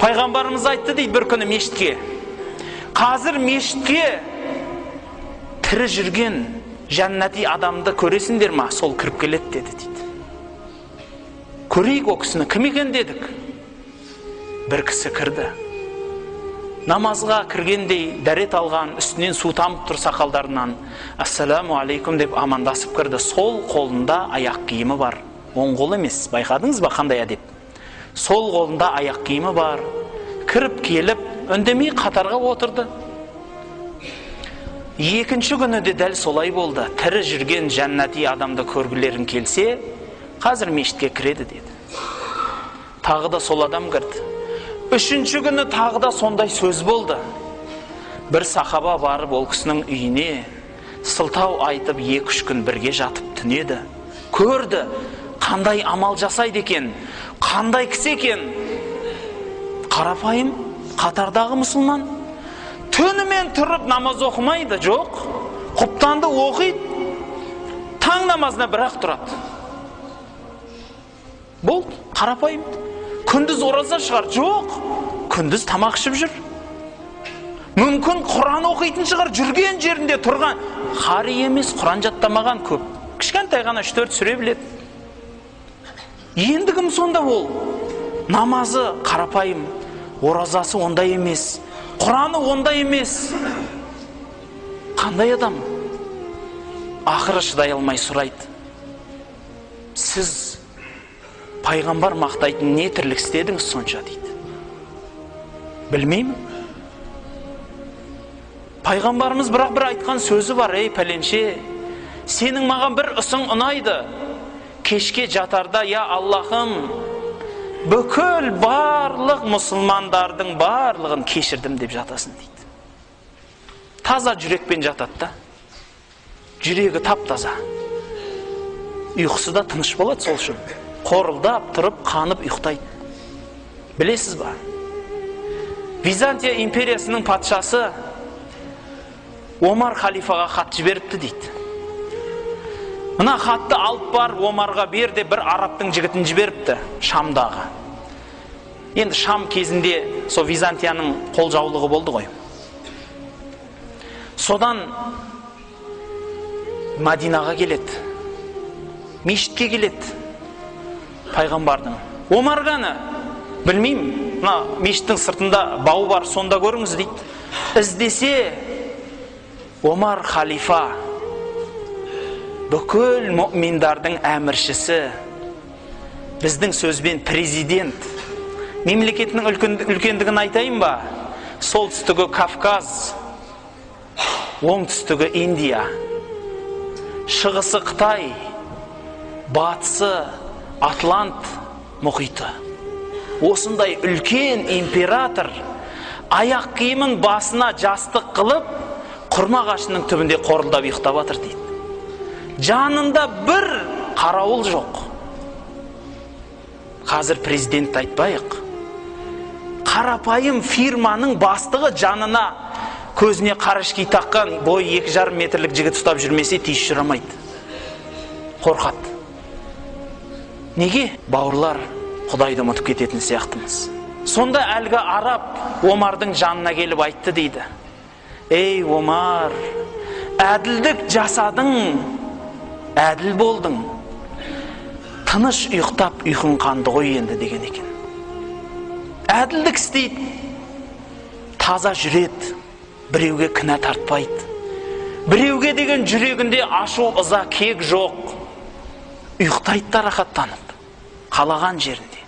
Пайғамбарымыз айтты дейді бір күні мешітке. Қазір мешітке тірі жүрген жәннати адамды көресіңдер ма? Сол кіріп келеді деді дейді. Көрейік о кісіні, кім екен дедік. Бір кісі кірді. Намазға кіргендей дәрет алған, үстінен су тамып тұр сақалдарынан. Ассаламу алейкум деп амандасып кірді. Сол қолында аяқ киімі бар. Оң қол емес, байқадыңыз ба қандай әдеп? Сол қолында аяқ киімі бар. Кіріп келіп, үндемей қатарға отырды. Екінші күні де дәл солай болды. Тірі жүрген жәннати адамды көргілерің келсе, қазір мешітке кіреді деді. Тағы да сол адам кірді. Үшінші күні тағы да сондай сөз болды. Бір сахаба барып ол кісінің үйіне сылтау айтып 2-3 күн бірге жатып түнеді. Көрді, қандай амал жасайды екен, қандай кісі екен. Қарапайым, қатардағы мұсылман. Түнімен тұрып намаз оқымайды, жоқ. Құптанды оқиды. Таң намазына бірақ тұрады. Болды, қарапайым. Күндіз ораза шығар, жоқ. Күндіз тамақ ішіп жүр. Мүмкін Құран оқитын шығар, жүрген жерінде тұрған. Қари емес, Құран жаттамаған көп. Кішкентай ғана 3-4 сүре біледі. Ендігім сонда ол. Намазы қарапайым, оразасы ондай емес, Құраны ондай емес. Қандай адам? Ақыры шыдай алмай сұрайды. Сіз пайғамбар мақтайтын не тірлік істедіңіз сонша дейді. Білмеймін. Пайғамбарымыз бірақ бір айтқан сөзі бар. Ей пәленше, сенің маған бір ісің ұнайды. Кешке жатарда, я Аллахым, бүкіл барлық мұсылмандардың барлығын кешірдім деп жатасын дейді. Таза жүрекпен жатады да. Жүрегі тап-таза. Ұйқысы да тыныш болады сол үшін. Қорылдап тұрып, қанып ұйықтайды. Білесіз ба? Византия империясының патшасы Омар халифаға хат жіберіпті дейді. Мына хатты алып бар, Омарға бер деп бір арабтың жігітін жіберіпті, Шамдағы. Енді Шам кезінде со Византияның қолжаулығы болды ғой. Содан Мадинаға келеді, мешітке келеді пайғамбардың. Омар қаны? Білмеймін, мына мешіттің сыртында бау бар, сонда көріңіз дейді. Іздесе Омар халифа, бүкіл мұъминдардың әміршісі, біздің сөзбен президент, мемлекетінің үлкендігін айтайын ба? Солтүстігі Кавказ, оңтүстігі Индия, шығысы Қытай, батысы Атлант мұхиты. Осындай үлкен император аяқ киімін басына жастық қылып, құрма ағашының түбінде қорылдап ұйықтап жатыр дейді. Жанында бір қарауыл жоқ. Қазір президент айтпайық. Қарапайым фирманың бастығы жанына көзіне қарашки таққан бойы 2,5 метрлік жігіт ұстап жүрмесе тиіс жүрамайды. Қорқады. Неге? Бауырлар, Құдайды ұмытып кететін сияқтымыз. Сонда әлгі араб Омардың жанына келіп айтты дейді. Ей Омар, әділдік жасадың, әділ болдың. Тыныш ұйықтап ұйқың қанды ғой енді деген екен. Әділдік істейді, таза жүреді, біреуге кінә тартпайды. Біреуге деген жүрегінде ашу, ыза, кек жоқ. Ұйықтайды да рахаттанып, қалаған жерінде.